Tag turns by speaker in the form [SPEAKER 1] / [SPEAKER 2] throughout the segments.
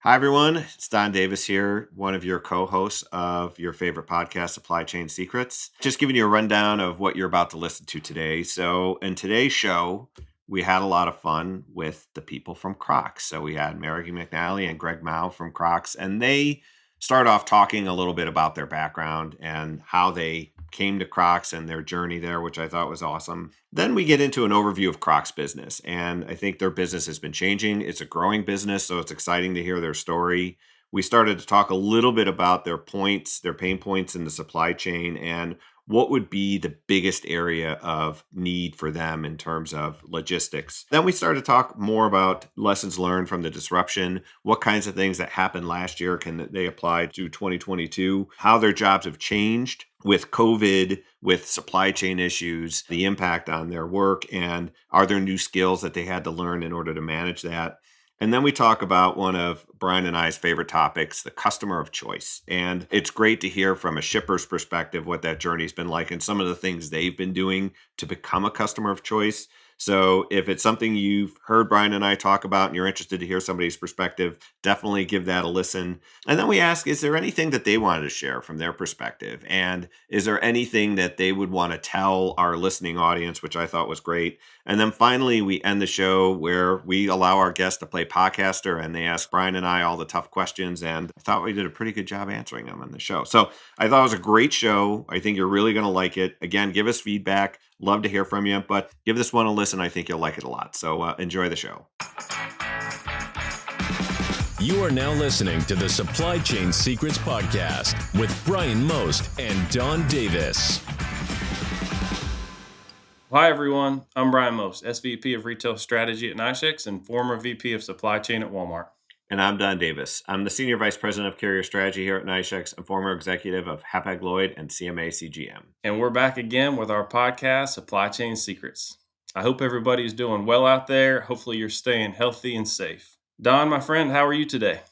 [SPEAKER 1] Hi, everyone. It's Don Davis here, one of your co hosts of your favorite podcast, Supply Chain Secrets. Just giving you a rundown of what you're about to listen to today. So, in today's show, we had a lot of fun with the people from Crocs. So, we had Mary Mcnelly and Greg Mau from Crocs, and they start off talking a little bit about their background and how they came to Crocs and their journey there, which I thought was awesome. Then we get into an overview of Crocs business, and I think their business has been changing. It's a growing business, so it's exciting to hear their story. We started to talk a little bit about their points, their pain points in the supply chain, and what would be the biggest area of need for them in terms of logistics. Then we started to talk more about lessons learned from the disruption, what kinds of things that happened last year can they apply to 2022, how their jobs have changed with COVID, with supply chain issues, the impact on their work, and are there new skills that they had to learn in order to manage that? And then we talk about one of Bryan and I's favorite topics, the customer of choice. And it's great to hear from a shipper's perspective what that journey's been like and some of the things they've been doing to become a customer of choice. So if it's something you've heard Bryan and I talk about and you're interested to hear somebody's perspective, definitely give that a listen. And then we ask, is there anything that they wanted to share from their perspective? And is there anything that they would want to tell our listening audience, which I thought was great? And then finally, we end the show where we allow our guests to play podcaster and they ask Bryan and I all the tough questions. And I thought we did a pretty good job answering them on the show. So I thought it was a great show. I think you're really going to like it. Again, give us feedback. Love to hear from you, but give this one a listen. I think you'll like it a lot. So enjoy the show.
[SPEAKER 2] You are now listening to the Supply Chain Secrets Podcast with Bryan Most and Don Davis.
[SPEAKER 3] Hi, everyone. I'm Bryan Most, SVP of Retail Strategy at NYSHEX and former VP of Supply Chain at Walmart.
[SPEAKER 1] And I'm Don Davis. I'm the Senior Vice President of Carrier Strategy here at NYSHEX and former executive of Hapag-Lloyd and CMA CGM.
[SPEAKER 3] And we're back again with our podcast, Supply Chain Secrets. I hope everybody's doing well out there. Hopefully you're staying healthy and safe. Don, my friend, how are you today?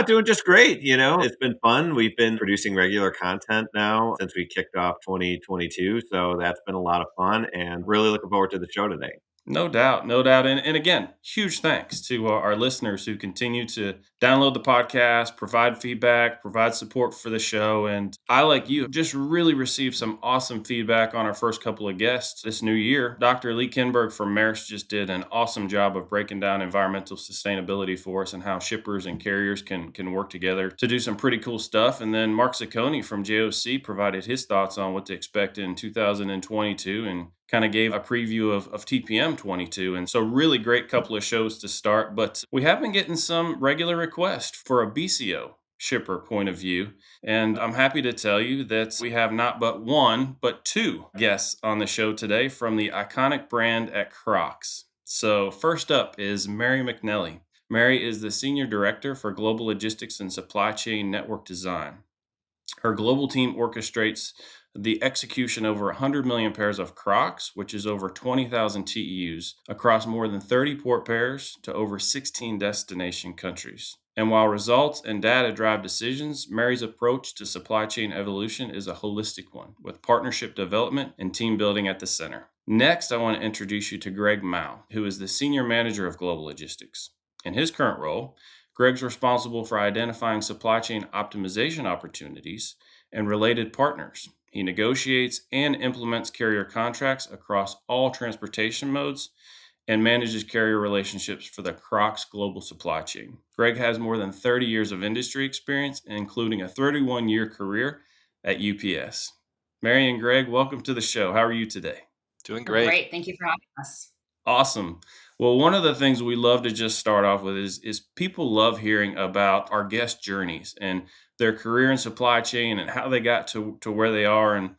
[SPEAKER 1] Doing just great. It's been fun. We've been producing regular content now since we kicked off 2022. So that's been a lot of fun and really looking forward to the show today.
[SPEAKER 3] No doubt, no doubt. And again, huge thanks to our listeners who continue to download the podcast, provide feedback, provide support for the show. And I, like you, just really received some awesome feedback on our first couple of guests this new year. Dr. Lee Kinberg from Maersk just did an awesome job of breaking down environmental sustainability for us and how shippers and carriers can work together to do some pretty cool stuff. And then Mark Ciccone from JOC provided his thoughts on what to expect in 2022 and kind of gave a preview of TPM 22. And so really great couple of shows to start. But we have been getting some regular requests for a BCO shipper point of view. And I'm happy to tell you that we have not but one, but two guests on the show today from the iconic brand at Crocs. So first up is Mary Mcnelly. Mary is the Senior Director for Global Logistics and Supply Chain Network Design. Her global team orchestrates the execution over 100 million pairs of Crocs, which is over 20,000 TEUs, across more than 30 port pairs to over 16 destination countries. And while results and data drive decisions, Mary's approach to supply chain evolution is a holistic one, with partnership development and team building at the center. Next, I want to introduce you to Greg Mau, who is the Senior Manager of Global Logistics. In his current role, Greg's responsible for identifying supply chain optimization opportunities and related partners. He negotiates and implements carrier contracts across all transportation modes and manages carrier relationships for the Crocs global supply chain. Greg has more than 30 years of industry experience, including a 31-year career at UPS. Mary and Greg, welcome to the show. How are you today?
[SPEAKER 4] Doing great.
[SPEAKER 5] Great. Thank you for having us.
[SPEAKER 3] Awesome. Well, one of the things we love to just start off with is people love hearing about our guest journeys and their career in supply chain and how they got to where they are. And,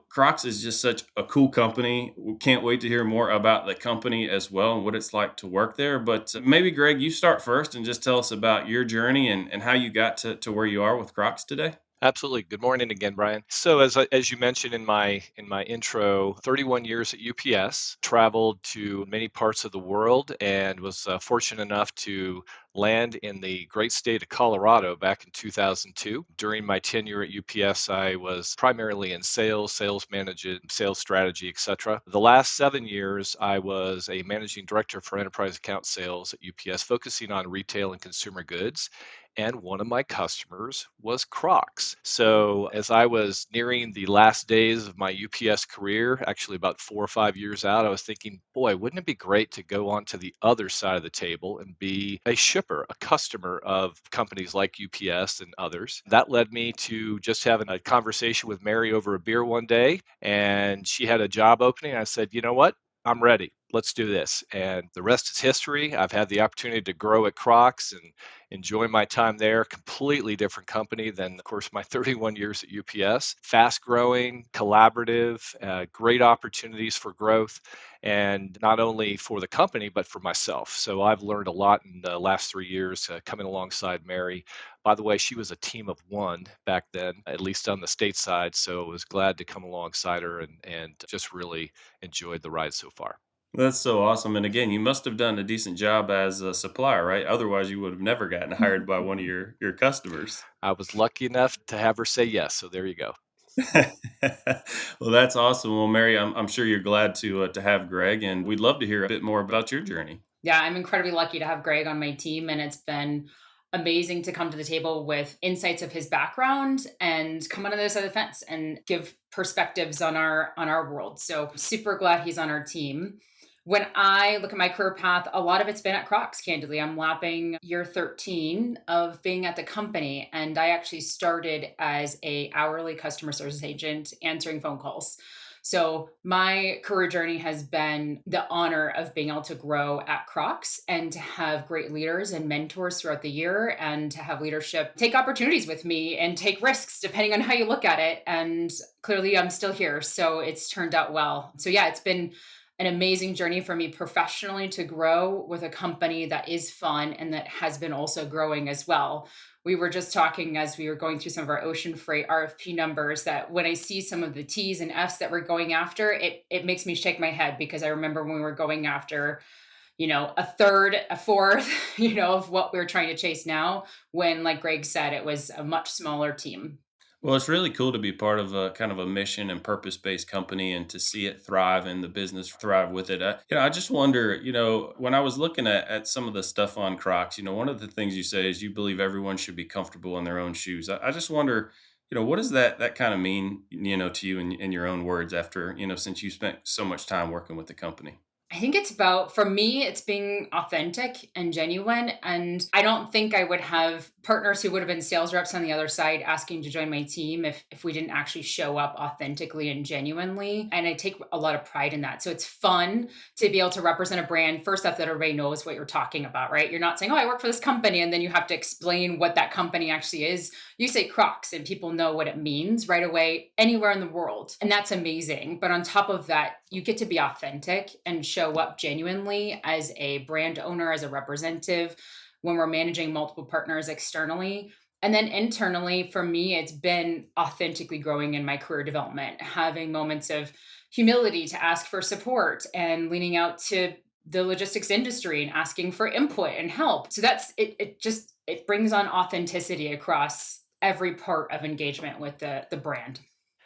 [SPEAKER 3] Crocs is just such a cool company. We can't wait to hear more about the company as well and what it's like to work there. But maybe, Greg, you start first and just tell us about your journey and how you got to where you are with Crocs today.
[SPEAKER 4] Absolutely. Good morning again, Bryan. So as you mentioned in my intro, 31 years at UPS, traveled to many parts of the world and was fortunate enough to land in the great state of Colorado back in 2002. During my tenure at UPS, I was primarily in sales management, sales strategy, etc. The last 7 years, I was a managing director for enterprise account sales at UPS, focusing on retail and consumer goods. And one of my customers was Crocs. So, as I was nearing the last days of my UPS career, actually about 4 or 5 years out, I was thinking, boy, wouldn't it be great to go on to the other side of the table and be a shipper, a customer of companies like UPS and others? That led me to just having a conversation with Mary over a beer one day, and she had a job opening. I said, you know what? I'm ready. Let's do this. And the rest is history. I've had the opportunity to grow at Crocs and enjoy my time there. Completely different company than, of course, my 31 years at UPS. Fast growing, collaborative, great opportunities for growth, and not only for the company, but for myself. So I've learned a lot in the last 3 years coming alongside Mary. By the way, she was a team of one back then, at least on the state side. So I was glad to come alongside her and just really enjoyed the ride so far.
[SPEAKER 3] That's so awesome. And again, you must have done a decent job as a supplier, right? Otherwise, you would have never gotten hired by one of your customers.
[SPEAKER 4] I was lucky enough to have her say yes. So there you go.
[SPEAKER 3] Well, that's awesome. Well, Mary, I'm sure you're glad to have Greg, and we'd love to hear a bit more about your journey.
[SPEAKER 5] Yeah, I'm incredibly lucky to have Greg on my team, and it's been amazing to come to the table with insights of his background and come on the other side of the fence and give perspectives on our world. So super glad he's on our team. When I look at my career path, a lot of it's been at Crocs, candidly. I'm lapping year 13 of being at the company, and I actually started as a hourly customer service agent answering phone calls. So my career journey has been the honor of being able to grow at Crocs and to have great leaders and mentors throughout the year, and to have leadership take opportunities with me and take risks depending on how you look at it. And clearly I'm still here. So it's turned out well. So yeah, it's been an amazing journey for me professionally to grow with a company that is fun and that has been also growing as well. We were just talking as we were going through some of our ocean freight RFP numbers that when I see some of the T's and F's that we're going after, it makes me shake my head, because I remember when we were going after, a third, a fourth, of what we were trying to chase now, when, like Greg said, it was a much smaller team.
[SPEAKER 3] Well, it's really cool to be part of a kind of a mission and purpose-based company and to see it thrive and the business thrive with it. I just wonder, when I was looking at some of the stuff on Crocs, one of the things you say is you believe everyone should be comfortable in their own shoes. I just wonder, what does that kind of mean, to you in your own words after, since you spent so much time working with the company?
[SPEAKER 5] I think it's about, for me, it's being authentic and genuine. And I don't think I would have partners who would have been sales reps on the other side asking to join my team if we didn't actually show up authentically and genuinely. And I take a lot of pride in that. So it's fun to be able to represent a brand, first off, that everybody knows what you're talking about, right? You're not saying, oh, I work for this company, and then you have to explain what that company actually is. You say Crocs and people know what it means right away anywhere in the world. And that's amazing. But on top of that, you get to be authentic and show up genuinely as a brand owner, as a representative, when we're managing multiple partners externally. And then internally, for me, it's been authentically growing in my career development, having moments of humility to ask for support and leaning out to the logistics industry and asking for input and help. So that's it. It brings on authenticity across every part of engagement with the brand.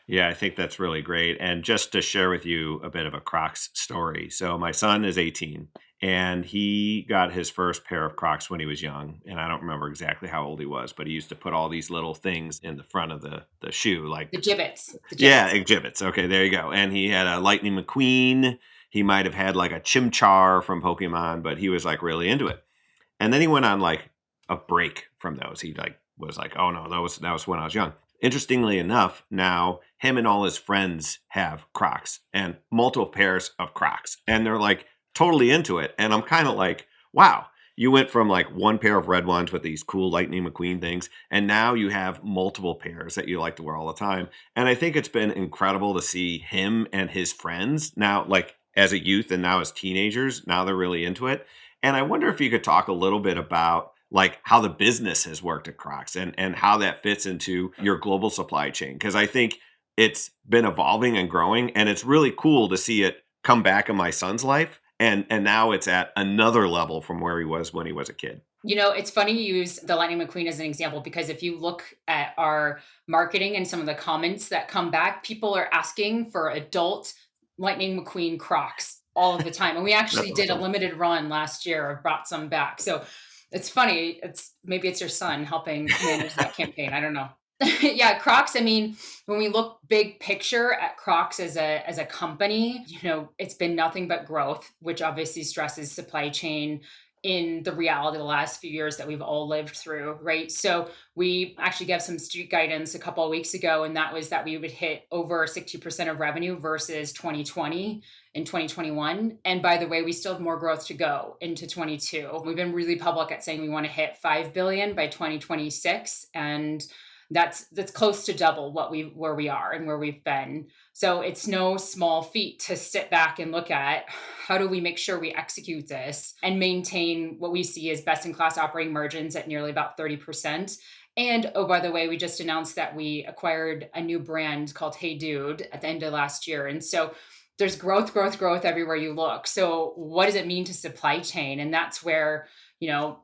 [SPEAKER 1] Yeah, I think that's really great. And just to share with you a bit of a Crocs story. So my son is 18 and he got his first pair of Crocs when he was young. And I don't remember exactly how old he was, but he used to put all these little things in the front of the shoe, like
[SPEAKER 5] The gibbets.
[SPEAKER 1] yeah, exhibits. Okay, there you go. And he had a Lightning McQueen. He might have had like a Chimchar from Pokemon, but he was like really into it. And then he went on like a break from those. He like was like, oh no, that was when I was young. Interestingly enough, now him and all his friends have Crocs and multiple pairs of Crocs, and they're like totally into it. And I'm kind of like, wow, you went from like one pair of red ones with these cool Lightning McQueen things, and now you have multiple pairs that you like to wear all the time. And I think it's been incredible to see him and his friends now, like as a youth and now as teenagers, now they're really into it. And I wonder if you could talk a little bit about like how the business has worked at Crocs and how that fits into your global supply chain. Because I think it's been evolving and growing, and it's really cool to see it come back in my son's life And now it's at another level from where he was when he was a kid.
[SPEAKER 5] It's funny you use the Lightning McQueen as an example because if you look at our marketing and some of the comments that come back, people are asking for adult Lightning McQueen Crocs all of the time. And we
[SPEAKER 1] That's
[SPEAKER 5] actually did a
[SPEAKER 1] awesome.
[SPEAKER 5] limited run last year. I brought some back. So it's funny. Maybe it's your son helping manage that campaign. I don't know. Yeah, Crocs. I mean, when we look big picture at Crocs as a company, it's been nothing but growth, which obviously stresses supply chain in the reality of the last few years that we've all lived through, right? So we actually gave some street guidance a couple of weeks ago, and that was that we would hit over 60% of revenue versus 2020 and 2021. And by the way, we still have more growth to go into 22. We've been really public at saying we want to hit 5 billion by 2026, and that's close to double where we are and where we've been. So it's no small feat to sit back and look at how do we make sure we execute this and maintain what we see as best in class operating margins at nearly about 30%. And oh, by the way, we just announced that we acquired a new brand called Hey Dude at the end of last year. And so there's growth, growth, growth everywhere you look. So what does it mean to supply chain? And that's where,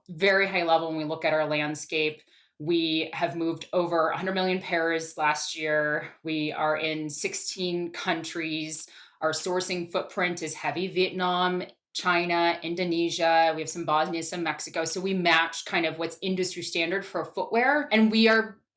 [SPEAKER 5] very high level, when we look at our landscape, we have moved over 100 million pairs last year. We are in 16 countries. Our sourcing footprint is heavy Vietnam, China, Indonesia. We have some Bosnia, some Mexico. So we match kind of what's industry standard for footwear. And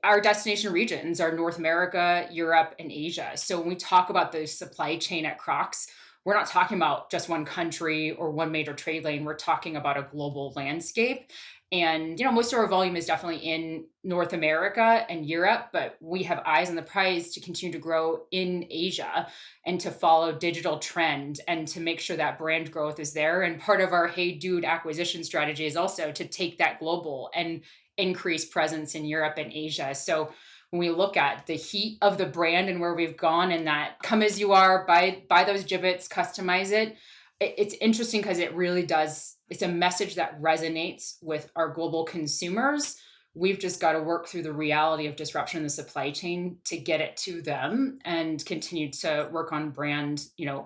[SPEAKER 5] our destination regions are North America, Europe, and Asia. So when we talk about the supply chain at Crocs, we're not talking about just one country or one major trade lane. We're talking about a global landscape. And, most of our volume is definitely in North America and Europe, but we have eyes on the prize to continue to grow in Asia and to follow digital trend and to make sure that brand growth is there. And part of our Hey Dude acquisition strategy is also to take that global and increase presence in Europe and Asia. So when we look at the heat of the brand and where we've gone and that come as you are, buy those gibbets, customize it. It's interesting because it really does. It's a message that resonates with our global consumers. We've just got to work through the reality of disruption in the supply chain to get it to them and continue to work on brand,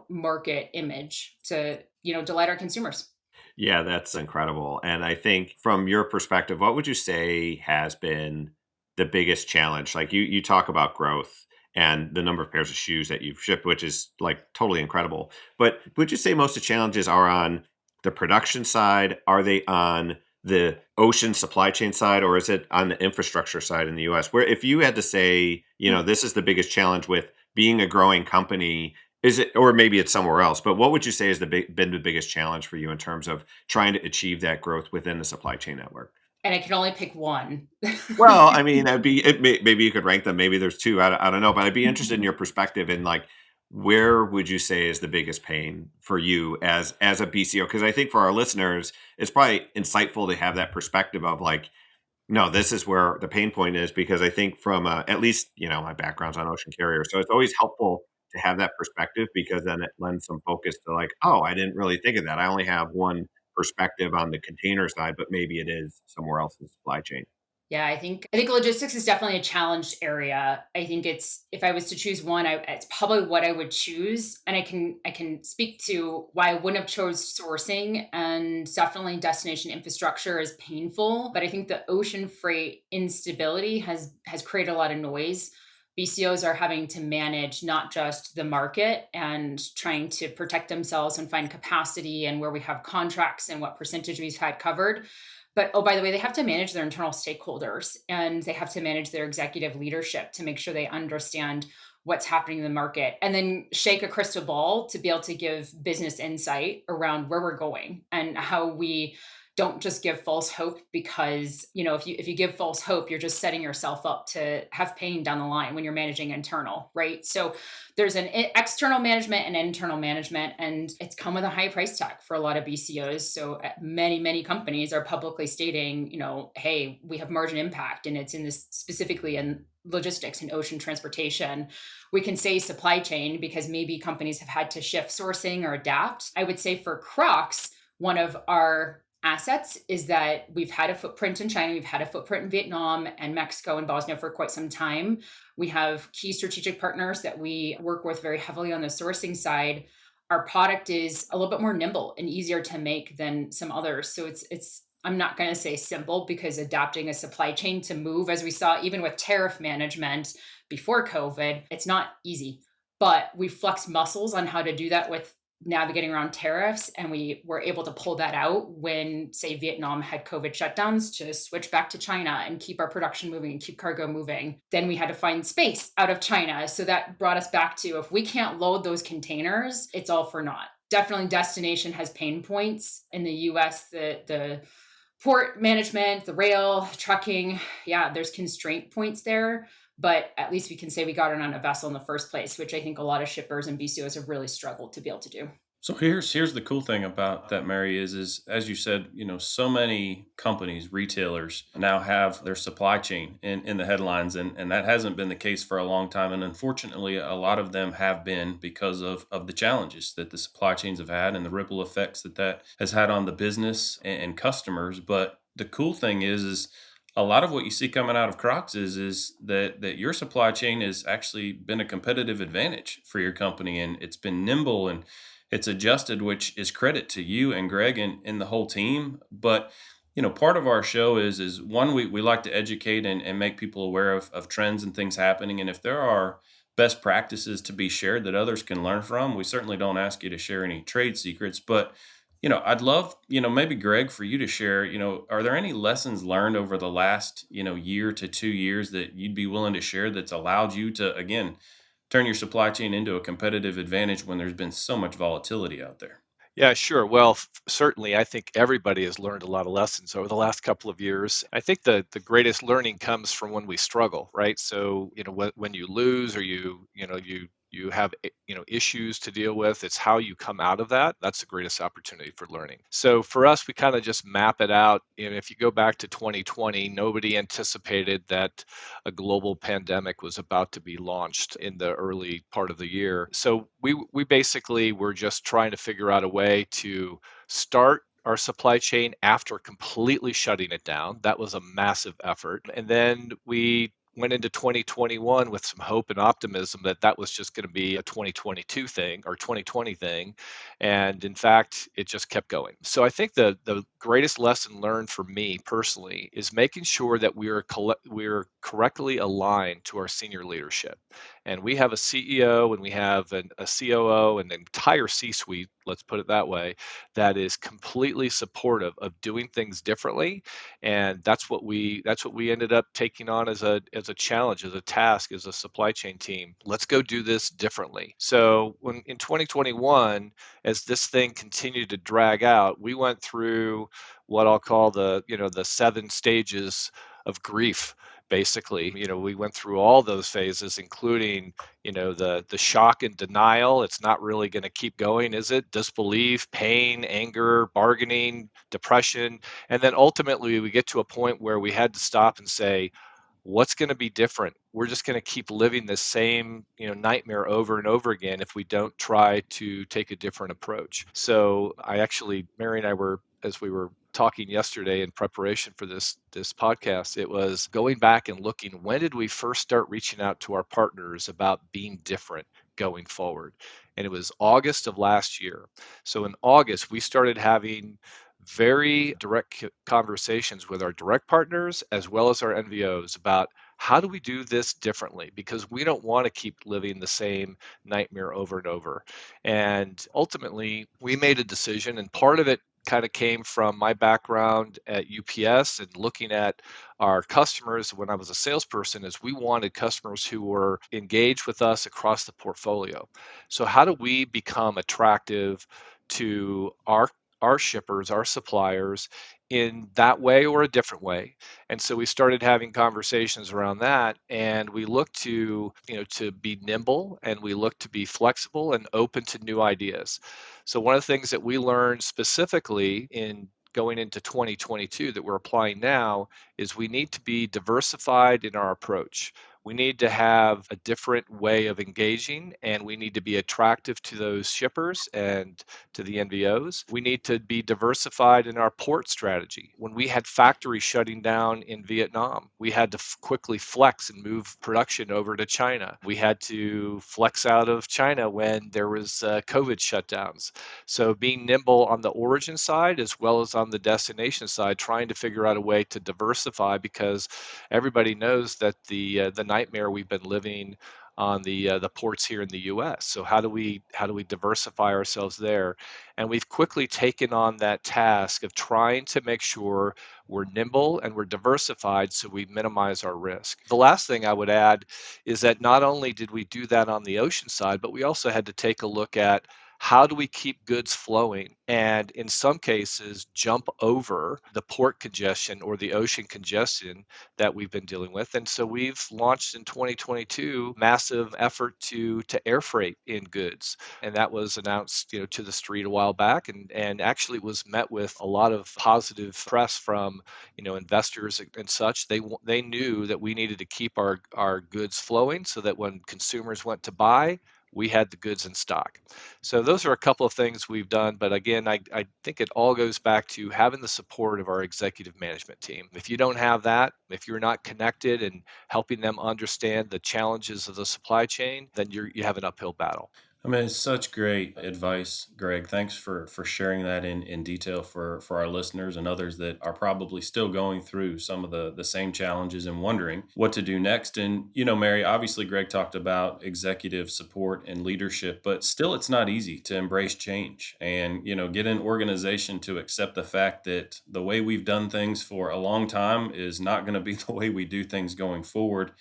[SPEAKER 5] market image to, delight our consumers.
[SPEAKER 1] Yeah, that's incredible. And I think from your perspective, what would you say has been the biggest challenge? Like you talk about growth and the number of pairs of shoes that you've shipped, which is like totally incredible. But would you say most of the challenges are on the production side? Are they on the ocean supply chain side, or is it on the infrastructure side in the US? Where if you had to say, this is the biggest challenge with being a growing company, is it, or maybe it's somewhere else, but what would you say has been the biggest challenge for you in terms of trying to achieve that growth within the supply chain network?
[SPEAKER 5] And I can only pick one.
[SPEAKER 1] Well, I mean, maybe you could rank them. Maybe there's two. I don't know, but I'd be interested in your perspective in like, where would you say is the biggest pain for you as a BCO? Because I think for our listeners, it's probably insightful to have that perspective of like, no, this is where the pain point is. Because I think from at least my background's on ocean carrier, so it's always helpful to have that perspective because then it lends some focus to like, oh, I didn't really think of that. I only have one perspective on the container side, but maybe it is somewhere else in the supply chain.
[SPEAKER 5] Yeah, I think logistics is definitely a challenged area. I think if I was to choose one, it's probably what I would choose, and I can speak to why I wouldn't have chose sourcing, and definitely destination infrastructure is painful. But I think the ocean freight instability has created a lot of noise. BCOs are having to manage not just the market and trying to protect themselves and find capacity and where we have contracts and what percentage we've had covered. But oh, by the way, they have to manage their internal stakeholders and they have to manage their executive leadership to make sure they understand what's happening in the market and then shake a crystal ball to be able to give business insight around where we're going and how we don't just give false hope because, if you give false hope, you're just setting yourself up to have pain down the line when you're managing internal, right? So there's an external management and internal management, and it's come with a high price tag for a lot of BCOs. So many, many companies are publicly stating, hey, we have margin impact, and it's in this specifically in logistics and ocean transportation. We can say supply chain because maybe companies have had to shift sourcing or adapt. I would say for Crocs, one of our assets is that we've had a footprint in China, we've had a footprint in Vietnam and Mexico and Bosnia for quite some time. We have key strategic partners that we work with very heavily on the sourcing side. our product is a little bit more nimble and easier to make than some others. So it's I'm not going to say simple, because adapting a supply chain to move, as we saw even with tariff management before COVID, it's not easy. But we flexed muscles on how to do that with navigating around tariffs, and we were able to pull that out when, say, Vietnam had COVID shutdowns, to switch back to China and keep our production moving and keep cargo moving. Then we had to find space out of China. So that brought us back to, if we can't load those containers, it's all for naught. Definitely destination has pain points. In the US, the port management, the rail, trucking, yeah, there's constraint points there. But at least we can say we got it on a vessel in the first place, which I think a lot of shippers and BCOs have really struggled to be able to do.
[SPEAKER 3] So here's the cool thing about that, Mary, is as you said, so many companies, retailers now have their supply chain in the headlines, and that hasn't been the case for a long time. And unfortunately, a lot of them have been because of the challenges that the supply chains have had and the ripple effects that has had on the business and customers. But the cool thing is a lot of what you see coming out of Crocs is that your supply chain has actually been a competitive advantage for your company, and it's been nimble and it's adjusted, which is credit to you and Greg and the whole team. But part of our show is one, we like to educate and make people aware of trends and things happening. And if there are best practices to be shared that others can learn from, we certainly don't ask you to share any trade secrets. But I'd love, maybe Greg, for you to share, are there any lessons learned over the last, year to 2 years that you'd be willing to share that's allowed you to, again, turn your supply chain into a competitive advantage when there's been so much volatility out there?
[SPEAKER 4] Yeah, sure. Well, certainly, I think everybody has learned a lot of lessons over the last couple of years. I think the greatest learning comes from when we struggle, right? So, when you lose, or you have issues to deal with, it's how you come out of that. That's the greatest opportunity for learning. So for us, we kind of just map it out. And if you go back to 2020, nobody anticipated that a global pandemic was about to be launched in the early part of the year. So we basically were just trying to figure out a way to start our supply chain after completely shutting it down. That was a massive effort. And then we went into 2021 with some hope and optimism that that was just going to be a 2022 thing or 2020 thing. And in fact, it just kept going. So I think the greatest lesson learned for me personally is making sure that we're correctly aligned to our senior leadership. And we have a CEO and we have a COO and an entire C-suite, let's put it that way, that is completely supportive of doing things differently. And that's what we ended up taking on as a challenge, as a task, as a supply chain team. Let's go do this differently. So when in 2021, as this thing continued to drag out, we went through what I'll call the 7 stages of grief. Basically, we went through all those phases, including, the shock and denial. It's not really going to keep going, is it? Disbelief, pain, anger, bargaining, depression. And then ultimately we get to a point where we had to stop and say, what's going to be different? We're just going to keep living the same, nightmare over and over again if we don't try to take a different approach. So Mary and I were, as we were talking yesterday in preparation for this podcast, it was going back and looking, when did we first start reaching out to our partners about being different going forward? And it was August of last year. So in August, we started having very direct conversations with our direct partners as well as our NVOs about how do we do this differently, because we don't want to keep living the same nightmare over and over. And ultimately, we made a decision, and part of it kind of came from my background at UPS and looking at our customers when I was a salesperson, is we wanted customers who were engaged with us across the portfolio. So how do we become attractive to our shippers, our suppliers, in that way or a different way? And so we started having conversations around that, and we looked to be nimble, and we looked to be flexible and open to new ideas. So one of the things that we learned specifically in going into 2022 that we're applying now is we need to be diversified in our approach. We need to have a different way of engaging, and we need to be attractive to those shippers and to the NVOs. We need to be diversified in our port strategy. When we had factories shutting down in Vietnam, we had to quickly flex and move production over to China. We had to flex out of China when there was COVID shutdowns. So being nimble on the origin side as well as on the destination side, trying to figure out a way to diversify, because everybody knows that the nightmare we've been living on the ports here in the U.S. So how do we diversify ourselves there? And we've quickly taken on that task of trying to make sure we're nimble and we're diversified so we minimize our risk. The last thing I would add is that not only did we do that on the ocean side, but we also had to take a look at how do we keep goods flowing, and in some cases jump over the port congestion or the ocean congestion that we've been dealing with. And so we've launched in 2022 massive effort to air freight in goods, and that was announced to the street a while back, and actually was met with a lot of positive press from investors and such. They knew that we needed to keep our goods flowing so that when consumers went to buy, we had the goods in stock. So those are a couple of things we've done. But again, I think it all goes back to having the support of our executive management team. If you don't have that, if you're not connected and helping them understand the challenges of the supply chain, then you have an uphill battle.
[SPEAKER 3] I mean, it's such great advice, Greg. Thanks for sharing that in detail for our listeners and others that are probably still going through some of the same challenges and wondering what to do next. And, Mary, obviously, Greg talked about executive support and leadership, but still it's not easy to embrace change and, get an organization to accept the fact that the way we've done things for a long time is not going to be the way we do things going forward.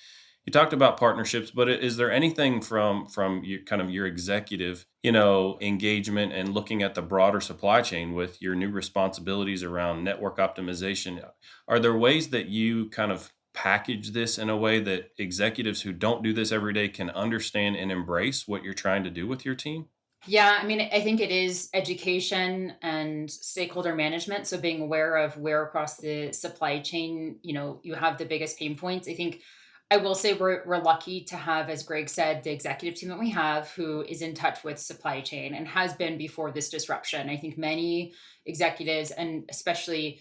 [SPEAKER 3] You talked about partnerships, but is there anything from your kind of your executive, engagement and looking at the broader supply chain with your new responsibilities around network optimization? Are there ways that you kind of package this in a way that executives who don't do this every day can understand and embrace what you're trying to do with your team?
[SPEAKER 5] Yeah, I mean, I think it is education and stakeholder management. So being aware of where across the supply chain, you have the biggest pain points. I think I will say we're lucky to have, as Greg said, the executive team that we have who is in touch with supply chain and has been before this disruption. I think many executives, and especially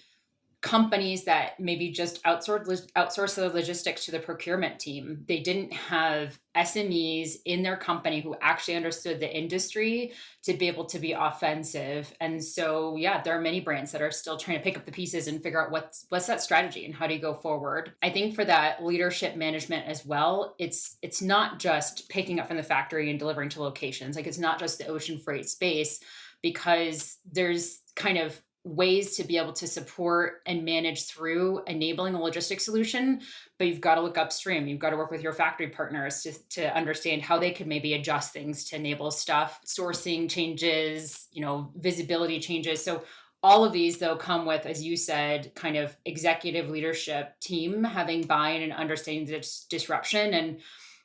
[SPEAKER 5] companies that maybe just outsource the logistics to the procurement team, they didn't have SMEs in their company who actually understood the industry to be able to be offensive. And so, yeah, there are many brands that are still trying to pick up the pieces and figure out what's that strategy and how do you go forward. I think for that leadership management as well, it's not just picking up from the factory and delivering to locations. Like, it's not just the ocean freight space, because there's kind of ways to be able to support and manage through enabling a logistics solution, but you've got to look upstream. You've got to work with your factory partners to understand how they could maybe adjust things to enable stuff, sourcing changes, visibility changes. So all of these, though, come with, as you said, kind of executive leadership team having buy-in and understanding this disruption. And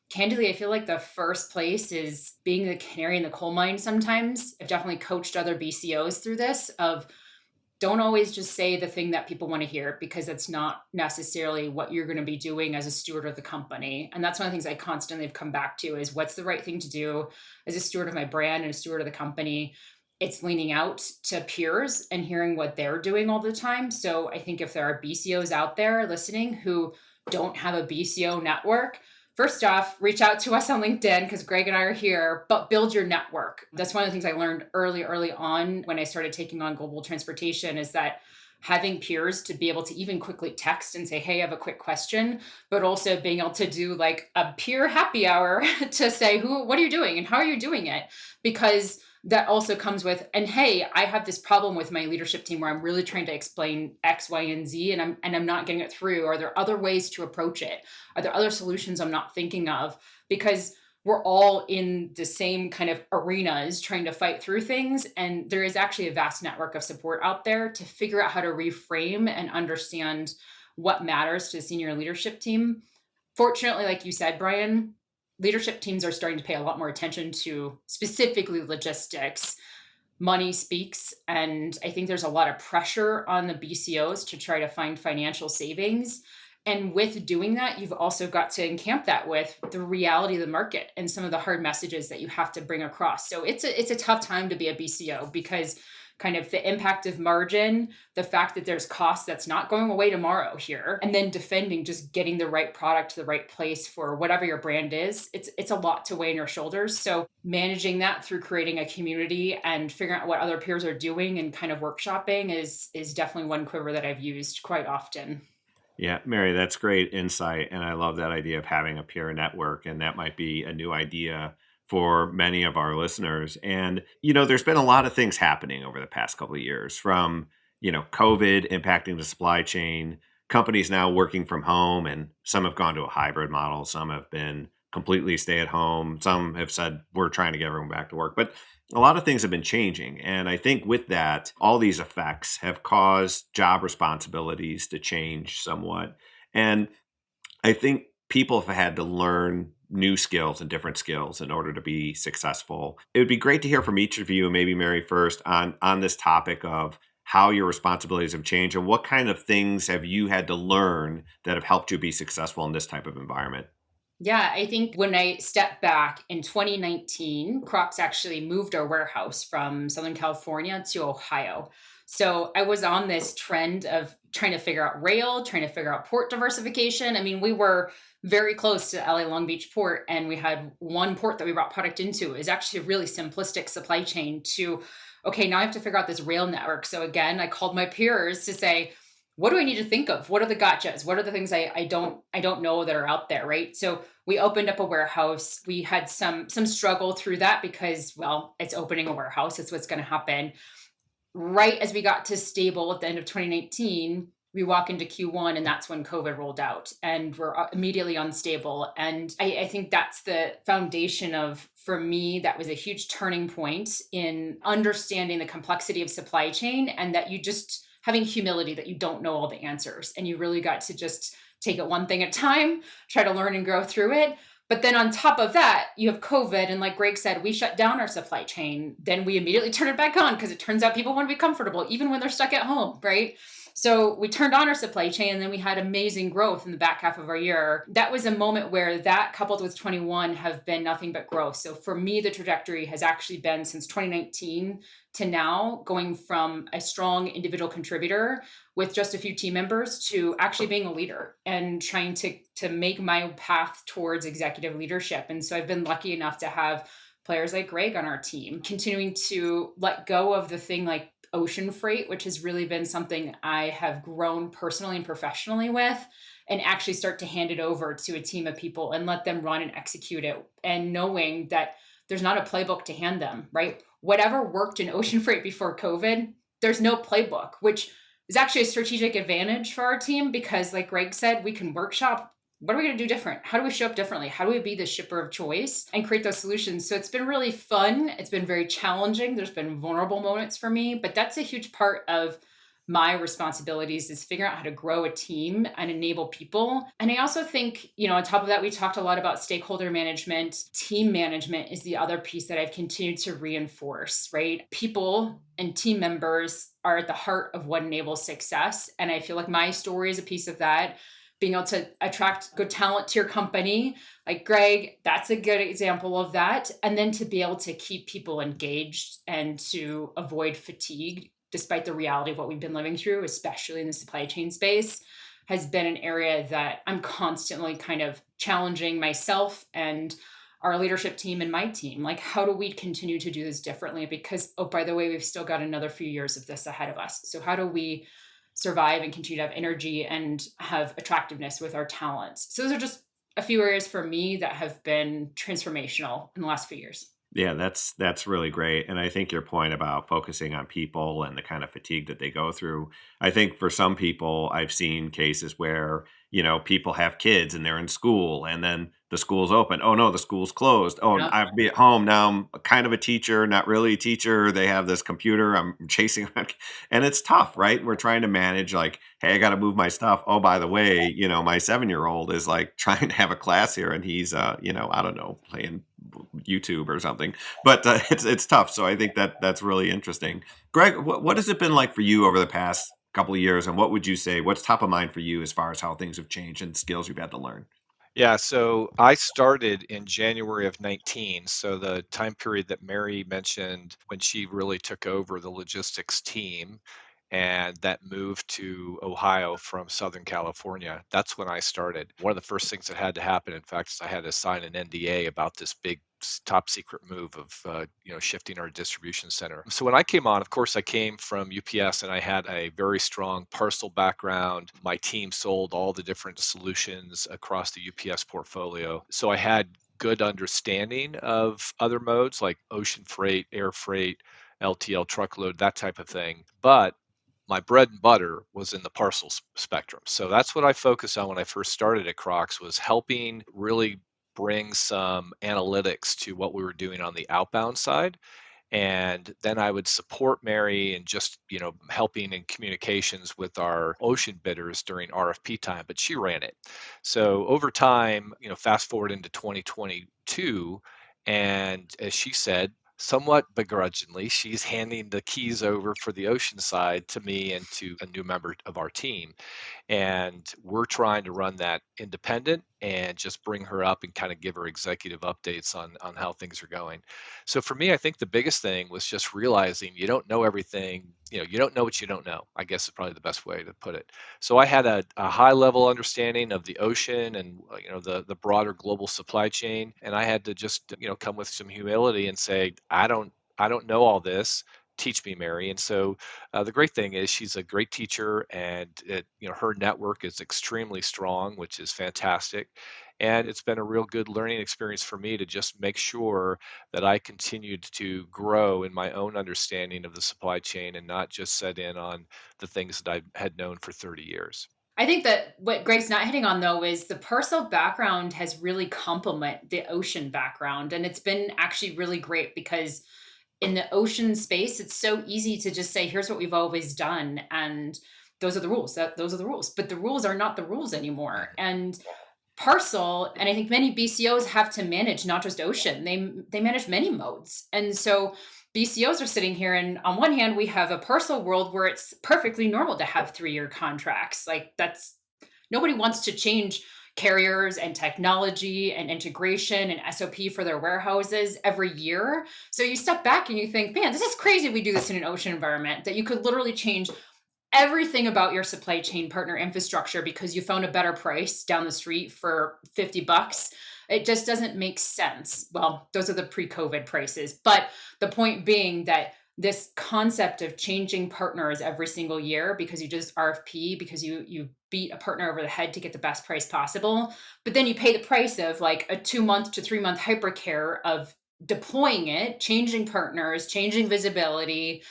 [SPEAKER 5] candidly, I feel like the first place is being the canary in the coal mine sometimes. I've definitely coached other BCOs through this of, don't always just say the thing that people want to hear, because it's not necessarily what you're going to be doing as a steward of the company. And that's one of the things I constantly have come back to is, what's the right thing to do as a steward of my brand and a steward of the company? It's leaning out to peers and hearing what they're doing all the time. So I think if there are BCOs out there listening who don't have a BCO network, first off, reach out to us on LinkedIn, because Greg and I are here, but build your network. That's one of the things I learned early on when I started taking on global transportation, is that having peers to be able to even quickly text and say, hey, I have a quick question, but also being able to do like a peer happy hour to say, what are you doing and how are you doing it? Because that also comes with, and hey, I have this problem with my leadership team where I'm really trying to explain X, Y, and Z, and I'm not getting it through. Are there other ways to approach it? Are there other solutions I'm not thinking of? Because we're all in the same kind of arenas trying to fight through things. And there is actually a vast network of support out there to figure out how to reframe and understand what matters to the senior leadership team. Fortunately, like you said, Bryan, leadership teams are starting to pay a lot more attention to specifically logistics. Money speaks, and I think there's a lot of pressure on the BCOs to try to find financial savings. And with doing that, you've also got to encamp that with the reality of the market and some of the hard messages that you have to bring across. So it's a tough time to be a BCO because kind of the impact of margin, the fact that there's cost that's not going away tomorrow here, and then defending just getting the right product to the right place for whatever your brand is, it's a lot to weigh on your shoulders. So managing that through creating a community and figuring out what other peers are doing and kind of workshopping is definitely one quiver that I've used quite often.
[SPEAKER 1] Yeah, Mary, that's great insight. And I love that idea of having a peer network. And that might be a new idea for many of our listeners. And, there's been a lot of things happening over the past couple of years from, COVID impacting the supply chain, companies now working from home, and some have gone to a hybrid model. Some have been completely stay at home. Some have said, we're trying to get everyone back to work. But a lot of things have been changing. And I think with that, all these effects have caused job responsibilities to change somewhat. And I think people have had to learn new skills and different skills in order to be successful. It would be great to hear from each of you, and maybe Mary first, on this topic of how your responsibilities have changed and what kind of things have you had to learn that have helped you be successful in this type of environment.
[SPEAKER 5] Yeah, I think when I stepped back in 2019, Crocs actually moved our warehouse from Southern California to Ohio. So I was on this trend of trying to figure out rail, trying to figure out port diversification. I mean, we were very close to LA Long Beach port, and we had one port that we brought product into. It was actually a really simplistic supply chain to, okay, now I have to figure out this rail network. So again, I called my peers to say, what do I need to think of? What are the gotchas? What are the things I don't know that are out there, right? So we opened up a warehouse. We had some struggle through that because, well, it's opening a warehouse. It's what's going to happen. Right as we got to stable at the end of 2019, we walk into Q1 and that's when COVID rolled out and we're immediately unstable. And I think that's the foundation of, for me, that was a huge turning point in understanding the complexity of supply chain and that you just having humility that you don't know all the answers. And you really got to just take it one thing at a time, try to learn and grow through it. But then on top of that, you have COVID. And like Greg said, we shut down our supply chain. Then we immediately turn it back on because it turns out people want to be comfortable, even when they're stuck at home, right? So we turned on our supply chain and then we had amazing growth in the back half of our year. That was a moment where that coupled with 21 have been nothing but growth. So for me, the trajectory has actually been since 2019 to now going from a strong individual contributor with just a few team members to actually being a leader and trying to make my path towards executive leadership. And so I've been lucky enough to have players like Greg on our team, continuing to let go of the thing like ocean freight, which has really been something I have grown personally and professionally with, and actually start to hand it over to a team of people and let them run and execute it. And knowing that there's not a playbook to hand them, right? Whatever worked in ocean freight before COVID, there's no playbook, which is actually a strategic advantage for our team because like Greg said, we can workshop. What are we going to do different? How do we show up differently? How do we be the shipper of choice and create those solutions? So it's been really fun. It's been very challenging. There's been vulnerable moments for me, but that's a huge part of my responsibilities is figuring out how to grow a team and enable people. And I also think, on top of that, we talked a lot about stakeholder management. Team management is the other piece that I've continued to reinforce, right? People and team members are at the heart of what enables success. And I feel like my story is a piece of that. Being able to attract good talent to your company, like Greg, that's a good example of that. And then to be able to keep people engaged and to avoid fatigue, despite the reality of what we've been living through, especially in the supply chain space, has been an area that I'm constantly kind of challenging myself and our leadership team and my team. Like, how do we continue to do this differently? Because, oh, by the way, we've still got another few years of this ahead of us. So how do we survive and continue to have energy and have attractiveness with our talents? So those are just a few areas for me that have been transformational in the last few years.
[SPEAKER 1] Yeah, that's really great. And I think your point about focusing on people and the kind of fatigue that they go through, I think for some people, I've seen cases where, people have kids and they're in school and then the school's open. Oh no, the school's closed. Oh,
[SPEAKER 5] Yep.
[SPEAKER 1] I have to be at home. Now I'm kind of a teacher, not really a teacher. They have this computer I'm chasing around. And it's tough, right? We're trying to manage like, hey, I got to move my stuff. Oh, by the way, my 7-year-old is like trying to have a class here and he's, I don't know, playing YouTube or something, but it's tough. So I think that's really interesting. Greg, what has it been like for you over the past couple of years, and what would you say, what's top of mind for you as far as how things have changed and skills you've had to learn?
[SPEAKER 4] Yeah, so I started in January of 19. So the time period that Mary mentioned when she really took over the logistics team and that moved to Ohio from Southern California, that's when I started. One of the first things that had to happen, in fact, is I had to sign an NDA about this big top secret move of shifting our distribution center. So when I came on, of course, I came from UPS and I had a very strong parcel background. My team sold all the different solutions across the UPS portfolio. So I had good understanding of other modes like ocean freight, air freight, LTL truckload, that type of thing. But my bread and butter was in the parcel spectrum. So that's what I focused on when I first started at Crocs, was helping really bring some analytics to what we were doing on the outbound side. And then I would support Mary and just, helping in communications with our ocean bidders during RFP time, but she ran it. So over time, fast forward into 2022, and as she said, somewhat begrudgingly, she's handing the keys over for the ocean side to me and to a new member of our team. And we're trying to run that independent and just bring her up and kind of give her executive updates on how things are going. So for me, I think the biggest thing was just realizing you don't know everything. You don't know what you don't know, I guess is probably the best way to put it. So I had a high level understanding of the ocean and the broader global supply chain, and I had to just come with some humility and say I don't know all this. Teach me, Mary. And so the great thing is she's a great teacher, and her network is extremely strong, which is fantastic. And it's been a real good learning experience for me to just make sure that I continued to grow in my own understanding of the supply chain and not just set in on the things that I had known for 30 years.
[SPEAKER 5] I think that what Greg's not hitting on though is the parcel background has really complement the ocean background. And it's been actually really great because in the ocean space, it's so easy to just say, here's what we've always done. And those are the rules. Those are the rules. But the rules are not the rules anymore. And parcel, and I think many BCOs have to manage not just ocean, they manage many modes. And so BCOs are sitting here, and on one hand, we have a parcel world where it's perfectly normal to have 3-year contracts. Like that's nobody wants to change carriers and technology and integration and SOP for their warehouses every year. So you step back and you think, man, this is crazy we do this in an ocean environment, that you could literally change everything about your supply chain partner infrastructure because you found a better price down the street for $50. It just doesn't make sense. Well, those are the pre-COVID prices. But the point being that this concept of changing partners every single year because you just RFP, because you beat a partner over the head to get the best price possible, but then you pay the price of like a 2-month to 3-month hypercare of deploying it, changing partners, changing visibility,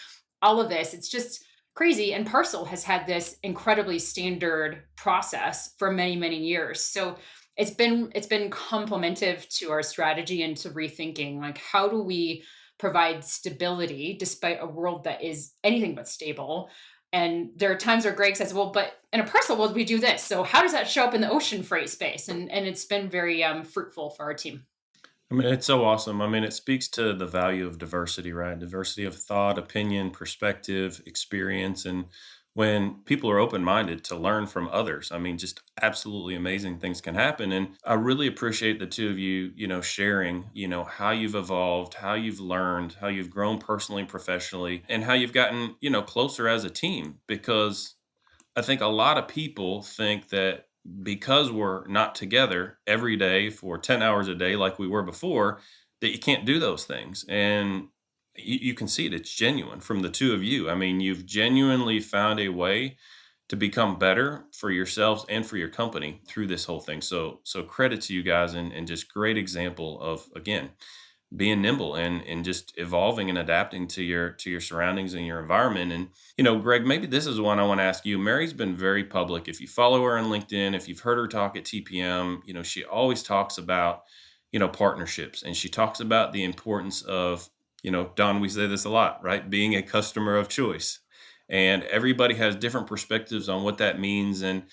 [SPEAKER 5] all of this. It's just crazy. And Parcel has had this incredibly standard process for many, many years. So it's been complementive to our strategy and to rethinking like how do we provide stability despite a world that is anything but stable. And there are times where Greg says, well, but in a parcel world, we do this. So how does that show up in the ocean freight space? And it's been very fruitful for our team.
[SPEAKER 3] I mean, it's so awesome. I mean, it speaks to the value of diversity, right? Diversity of thought, opinion, perspective, experience. And when people are open minded to learn from others, I mean, just absolutely amazing things can happen. And I really appreciate the two of you, sharing, how you've evolved, how you've learned, how you've grown personally and professionally, and how you've gotten, closer as a team. Because I think a lot of people think that because we're not together every day for 10 hours a day like we were before, that you can't do those things. And you can see it, it's genuine from the two of you. I mean, you've genuinely found a way to become better for yourselves and for your company through this whole thing. So credit to you guys, and just great example of, again, being nimble and just evolving and adapting to your surroundings and your environment. And Greg, maybe this is one I want to ask you. Mary's been very public. If you follow her on LinkedIn, if you've heard her talk at TPM, she always talks about partnerships, and she talks about the importance of, Don, we say this a lot, right, being a customer of choice. And everybody has different perspectives on what that means. And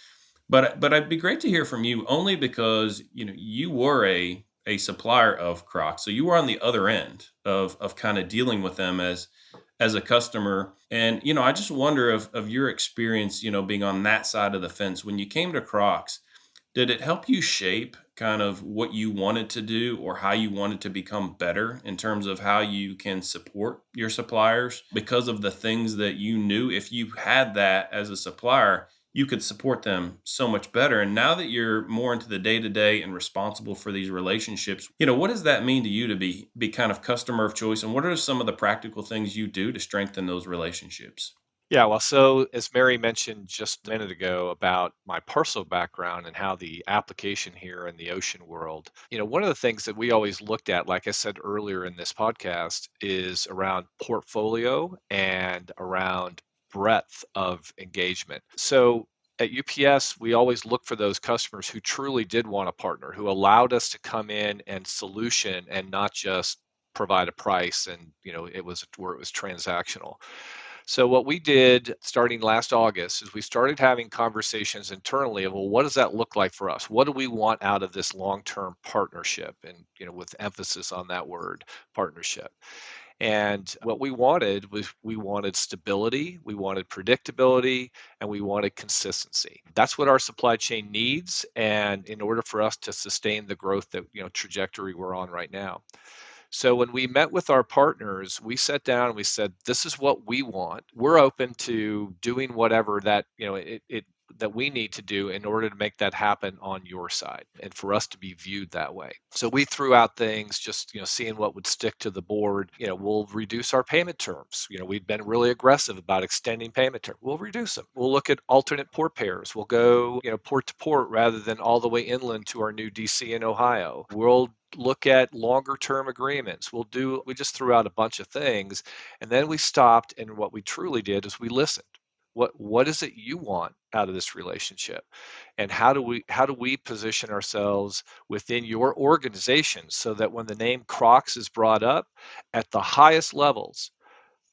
[SPEAKER 3] but it'd be great to hear from you, only because you were a supplier of Crocs, so you were on the other end of kind of dealing with them as a customer. And, I just wonder of your experience, being on that side of the fence when you came to Crocs. Did it help you shape kind of what you wanted to do or how you wanted to become better in terms of how you can support your suppliers because of the things that you knew if you had that as a supplier, you could support them so much better. And now that you're more into the day to day and responsible for these relationships, what does that mean to you to be kind of customer of choice? And what are some of the practical things you do to strengthen those relationships?
[SPEAKER 4] Yeah, well, so as Mary mentioned just a minute ago about my personal background and how the application here in the ocean world, one of the things that we always looked at, like I said earlier in this podcast, is around portfolio and around breadth of engagement. So at UPS, we always look for those customers who truly did want a partner, who allowed us to come in and solution and not just provide a price and it was where it was transactional. So what we did starting last August is we started having conversations internally of, well, what does that look like for us? What do we want out of this long-term partnership? And with emphasis on that word, partnership. And what we wanted was we wanted stability, we wanted predictability, and we wanted consistency. That's what our supply chain needs. And in order for us to sustain the growth that, trajectory we're on right now. So when we met with our partners, we sat down and we said, "This is what we want. We're open to doing whatever that that we need to do in order to make that happen on your side, and for us to be viewed that way." So we threw out things, just seeing what would stick to the board. We'll reduce our payment terms. We've been really aggressive about extending payment terms. We'll reduce them. We'll look at alternate port pairs. We'll go port to port rather than all the way inland to our new DC in Ohio. We'll look at longer term agreements. We just threw out a bunch of things, and then we stopped, and what we truly did is we listened. What is it you want out of this relationship, and how do we position ourselves within your organization so that when the name Crocs is brought up at the highest levels,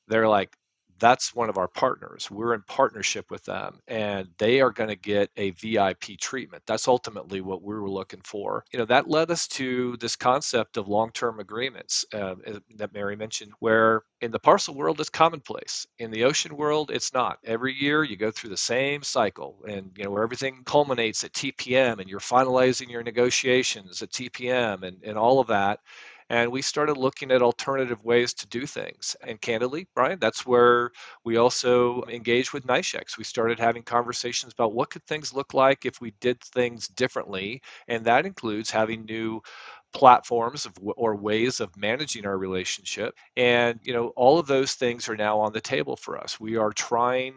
[SPEAKER 4] they're like, that's one of our partners. We're in partnership with them, and they are going to get a VIP treatment. That's ultimately what we were looking for. That led us to this concept of long-term agreements that Mary mentioned, where in the parcel world it's commonplace. In the ocean world, it's not. Every year you go through the same cycle, and where everything culminates at TPM, and you're finalizing your negotiations at TPM, and all of that. And we started looking at alternative ways to do things. And candidly, Bryan, that's where we also engaged with NYSHEX. We started having conversations about what could things look like if we did things differently. And that includes having new platforms or ways of managing our relationship. And, all of those things are now on the table for us. We are trying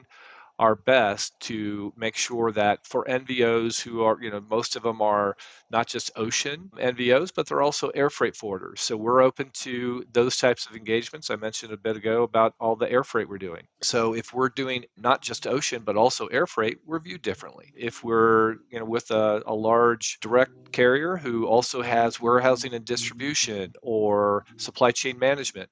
[SPEAKER 4] our best to make sure that for NVOs who are, most of them are not just ocean NVOs, but they're also air freight forwarders. So we're open to those types of engagements. I mentioned a bit ago about all the air freight we're doing. So if we're doing not just ocean, but also air freight, we're viewed differently. If we're, with a large direct carrier who also has warehousing and distribution or supply chain management,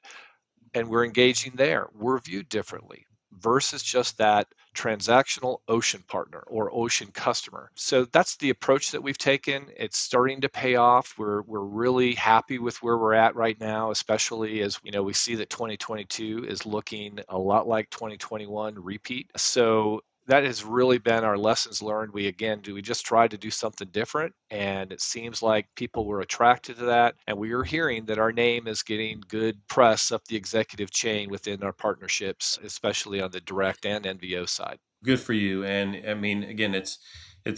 [SPEAKER 4] and we're engaging there, we're viewed differently versus just that transactional ocean partner or ocean customer. So that's the approach that we've taken. It's starting to pay off. We're really happy with where we're at right now, especially as we see that 2022 is looking a lot like 2021 repeat. So that has really been our lessons learned. We just tried to do something different, and it seems like people were attracted to that. And we are hearing that our name is getting good press up the executive chain within our partnerships, especially on the direct and NVO side.
[SPEAKER 3] Good for you. And I mean, again, it's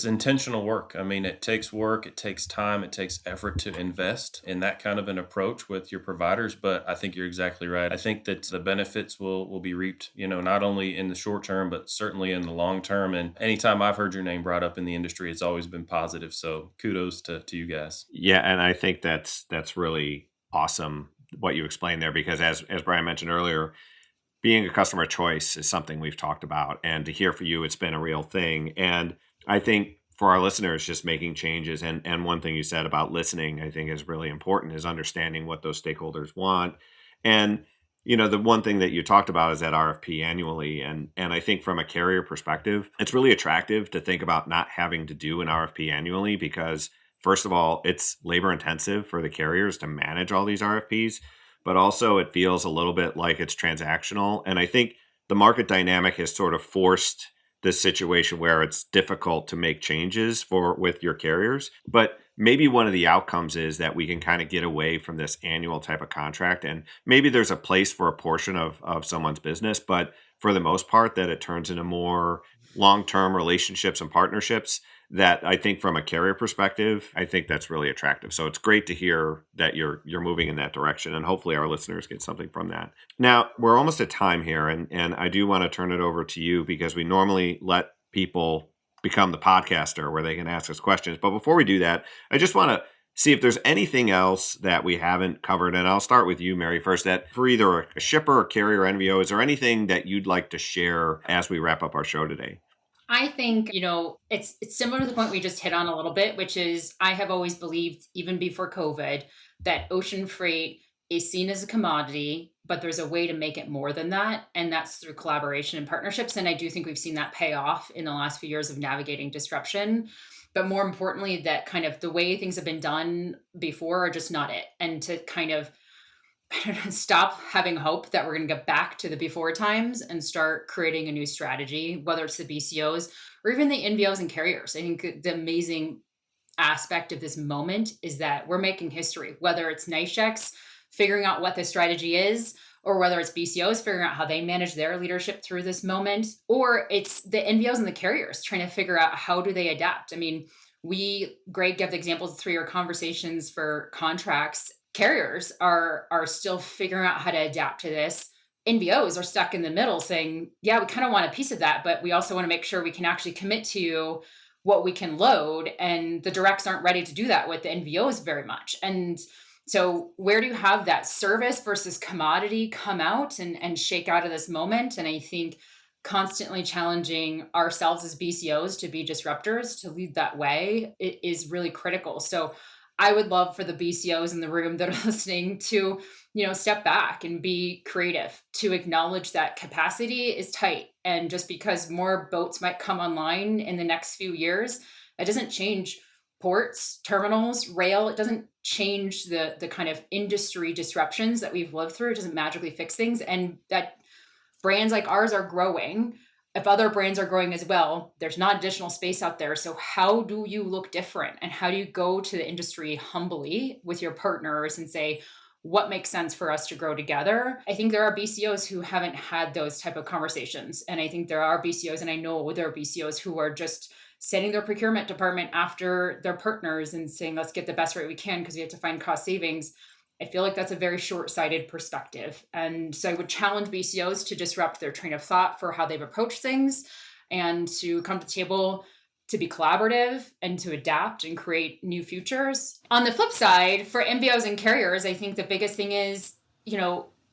[SPEAKER 3] intentional work. I mean, it takes work, it takes time, it takes effort to invest in that kind of an approach with your providers. But I think you're exactly right. I think that the benefits will be reaped, not only in the short term, but certainly in the long term. And anytime I've heard your name brought up in the industry, it's always been positive. So kudos to you guys.
[SPEAKER 1] Yeah, and I think that's really awesome what you explained there, because as Bryan mentioned earlier, being a customer choice is something we've talked about, and to hear from you, it's been a real thing. And I think for our listeners, just making changes, and one thing you said about listening, I think is really important, is understanding what those stakeholders want. And the one thing that you talked about is that RFP annually, and I think from a carrier perspective, it's really attractive to think about not having to do an RFP annually, because first of all, it's labor intensive for the carriers to manage all these RFPs. but also it feels a little bit like it's transactional. And I think the market dynamic has sort of forced this situation where it's difficult to make changes with your carriers. But maybe one of the outcomes is that we can kind of get away from this annual type of contract. And maybe there's a place for a portion of someone's business, but for the most part, that it turns into more long-term relationships and partnerships that I think from a carrier perspective, I think that's really attractive. So it's great to hear that you're moving in that direction, and hopefully our listeners get something from that. Now, we're almost at time here, and I do want to turn it over to you because we normally let people become the podcaster where they can ask us questions. But before we do that, I just want to see if there's anything else that we haven't covered. And I'll start with you, Mary, first, that for either a shipper, a carrier, NVO, is there anything that you'd like to share as we wrap up our show today?
[SPEAKER 5] I think, it's similar to the point we just hit on a little bit, which is I have always believed, even before COVID, that ocean freight is seen as a commodity, but there's a way to make it more than that. And that's through collaboration and partnerships. And I do think we've seen that pay off in the last few years of navigating disruption. But more importantly, that kind of the way things have been done before are just not it. And to kind of stop having hope that we're going to get back to the before times and start creating a new strategy, whether it's the BCOs or even the NVOs and carriers. I think the amazing aspect of this moment is that we're making history, whether it's nice checks figuring out what the strategy is, or whether it's BCOs figuring out how they manage their leadership through this moment, or it's the NVOs and the carriers trying to figure out how do they adapt. I mean, Greg gave the examples of 3-year conversations for contracts. Carriers are still figuring out how to adapt to this. NVOs are stuck in the middle saying, yeah, we kind of want a piece of that, but we also want to make sure we can actually commit to what we can load. And the directs aren't ready to do that with the NVOs very much. And so where do you have that service versus commodity come out and shake out of this moment? And I think constantly challenging ourselves as BCOs to be disruptors, to lead that way, it is really critical. So I would love for the BCOs in the room that are listening to, step back and be creative, to acknowledge that capacity is tight. And just because more boats might come online in the next few years, it doesn't change ports, terminals, rail. It doesn't change the kind of industry disruptions that we've lived through. It doesn't magically fix things. And that brands like ours are growing. If other brands are growing as well, there's not additional space out there. So how do you look different? And how do you go to the industry humbly with your partners and say, what makes sense for us to grow together? I think there are BCOs who haven't had those type of conversations. And I think there are BCOs, and I know there are BCOs who are just sending their procurement department after their partners and saying, let's get the best rate we can because we have to find cost savings. I feel like that's a very short-sighted perspective. And so I would challenge BCOs to disrupt their train of thought for how they've approached things and to come to the table to be collaborative and to adapt and create new futures. On the flip side, for MBOs and carriers, I think the biggest thing is,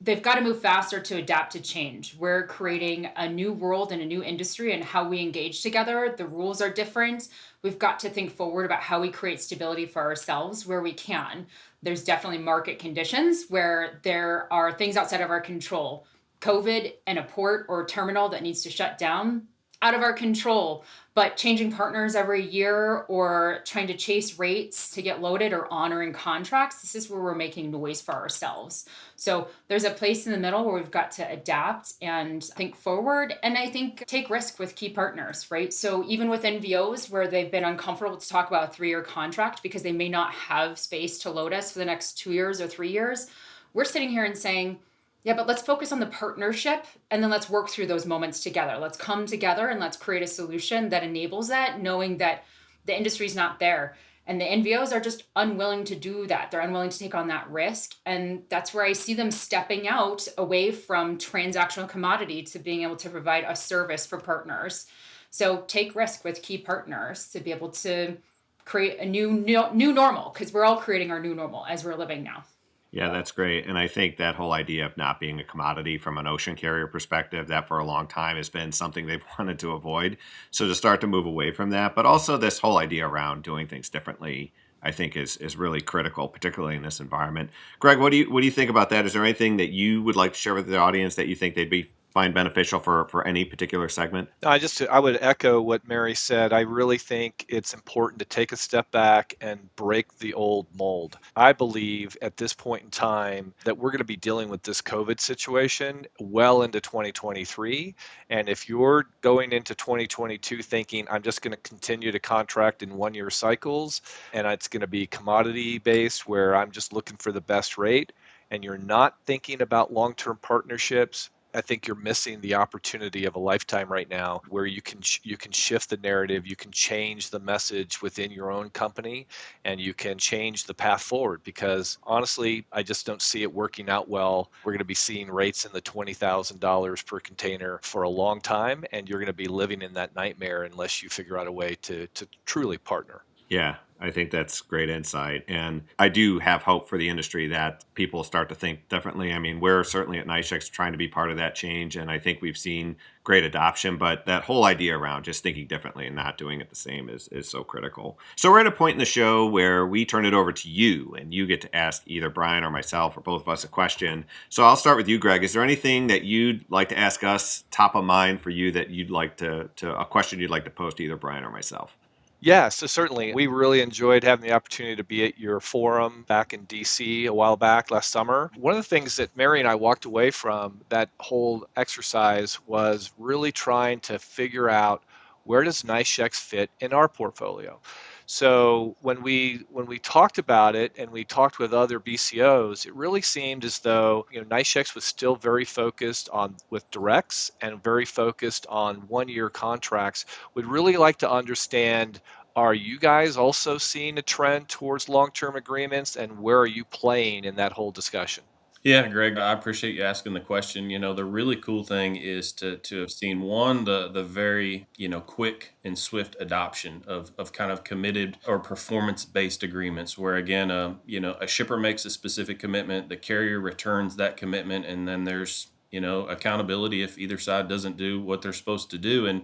[SPEAKER 5] they've got to move faster to adapt to change. We're creating a new world and a new industry, and how we engage together. The rules are different. We've got to think forward about how we create stability for ourselves where we can. There's definitely market conditions where there are things outside of our control. COVID and a port or terminal that needs to shut down, out of our control. But changing partners every year or trying to chase rates to get loaded or honoring contracts, this is where we're making noise for ourselves. So there's a place in the middle where we've got to adapt and think forward. And I think take risk with key partners, right? So even with NVOs where they've been uncomfortable to talk about a 3-year contract because they may not have space to load us for the next 2 years or 3 years, we're sitting here and saying, yeah, but let's focus on the partnership and then let's work through those moments together. Let's come together and let's create a solution that enables that, knowing that the industry's not there. And the NVOs are just unwilling to do that. They're unwilling to take on that risk. And that's where I see them stepping out away from transactional commodity to being able to provide a service for partners. So take risk with key partners to be able to create a new normal, because we're all creating our new normal as we're living now.
[SPEAKER 1] Yeah, that's great. And I think that whole idea of not being a commodity from an ocean carrier perspective, that for a long time has been something they've wanted to avoid. So to start to move away from that, but also this whole idea around doing things differently, I think is really critical, particularly in this environment. Greg, what do you think about that? Is there anything that you would like to share with the audience that you think they'd be find beneficial for any particular segment?
[SPEAKER 4] I would echo what Mary said. I really think it's important to take a step back and break the old mold. I believe at this point in time that we're going to be dealing with this COVID situation well into 2023. And if you're going into 2022 thinking, I'm just going to continue to contract in 1 year cycles and it's going to be commodity based where I'm just looking for the best rate, and you're not thinking about long-term partnerships, I think you're missing the opportunity of a lifetime right now, where you can shift the narrative, you can change the message within your own company, and you can change the path forward. Because honestly, I just don't see it working out well. We're going to be seeing rates in the $20,000 per container for a long time, and you're going to be living in that nightmare unless you figure out a way to truly partner.
[SPEAKER 1] Yeah, I think that's great insight. And I do have hope for the industry that people start to think differently. I mean, we're certainly at NYSEX trying to be part of that change. And I think we've seen great adoption. But that whole idea around just thinking differently and not doing it the same is so critical. So we're at a point in the show where we turn it over to you, and you get to ask either Bryan or myself or both of us a question. So I'll start with you, Greg. Is there anything that you'd like to ask us, top of mind for you, that you'd like to a question you'd like to pose to either Bryan or myself?
[SPEAKER 4] Yeah, so certainly. We really enjoyed having the opportunity to be at your forum back in DC a while back last summer. One of the things that Mary and I walked away from that whole exercise was really trying to figure out, where does NYSEX fit in our portfolio? So when we talked about it and we talked with other BCOs, it really seemed as though NYSEX was still very focused on with directs and very focused on 1 year contracts. Would really like to understand, are you guys also seeing a trend towards long-term agreements, and where are you playing in that whole discussion?
[SPEAKER 3] Yeah, Greg, I appreciate you asking the question. The really cool thing is to have seen the very, quick and swift adoption of kind of committed or performance-based agreements where again, a shipper makes a specific commitment, the carrier returns that commitment, and then there's, accountability if either side doesn't do what they're supposed to do. And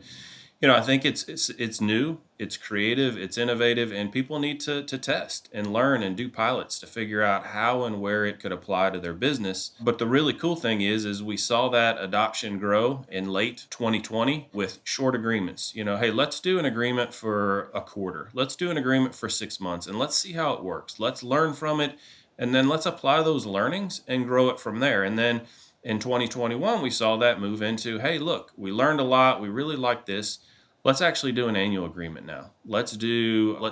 [SPEAKER 3] I think it's new, it's creative, it's innovative, and people need to test and learn and do pilots to figure out how and where it could apply to their business. But the really cool thing is we saw that adoption grow in late 2020 with short agreements. Hey, let's do an agreement for a quarter. Let's do an agreement for 6 months, and let's see how it works. Let's learn from it, and then let's apply those learnings and grow it from there. And then in 2021, we saw that move into, hey, look, we learned a lot. We really like this. Let's actually do an annual agreement now. Let's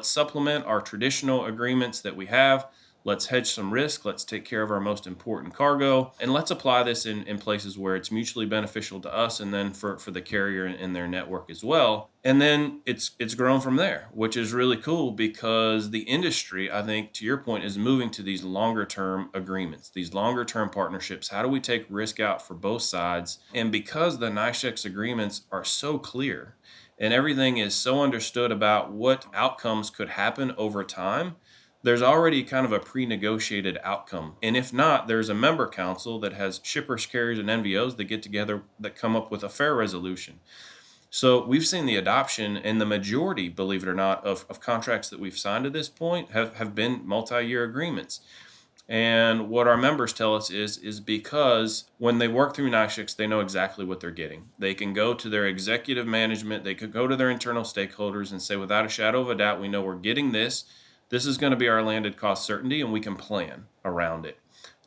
[SPEAKER 3] supplement our traditional agreements that we have. Let's hedge some risk. Let's take care of our most important cargo. And let's apply this in places where it's mutually beneficial to us and then for the carrier and their network as well. And then it's grown from there, which is really cool because the industry, I think, to your point, is moving to these longer term agreements, these longer term partnerships. How do we take risk out for both sides? And because the NYSEX agreements are so clear, and everything is so understood about what outcomes could happen over time, there's already kind of a pre-negotiated outcome. And if not, there's a member council that has shippers, carriers, and NVOs that get together that come up with a fair resolution. So we've seen the adoption, and the majority, believe it or not, of contracts that we've signed to this point have been multi-year agreements. And what our members tell us is because when they work through NYSEX, they know exactly what they're getting. They can go to their executive management, they could go to their internal stakeholders and say, without a shadow of a doubt, we know we're getting this. This is going to be our landed cost certainty, and we can plan around it.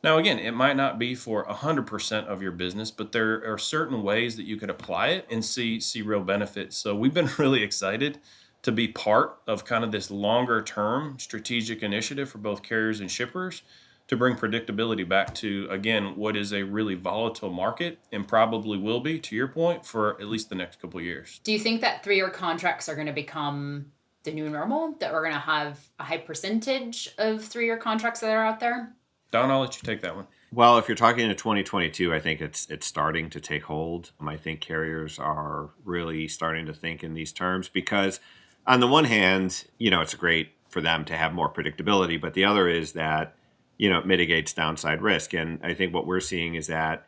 [SPEAKER 3] Now, again, it might not be for 100% of your business, but there are certain ways that you could apply it and see real benefits. So we've been really excited to be part of kind of this longer term strategic initiative for both carriers and shippers to bring predictability back to, again, what is a really volatile market and probably will be, to your point, for at least the next couple of years.
[SPEAKER 5] Do you think that 3 year contracts are going to become the new normal, that we're going to have a high percentage of 3 year contracts that are out there?
[SPEAKER 3] Don, I'll let you take that one.
[SPEAKER 1] Well, if you're talking to 2022, I think it's starting to take hold. I think carriers are really starting to think in these terms because on the one hand, it's great for them to have more predictability, but the other is that it mitigates downside risk. And I think what we're seeing is that,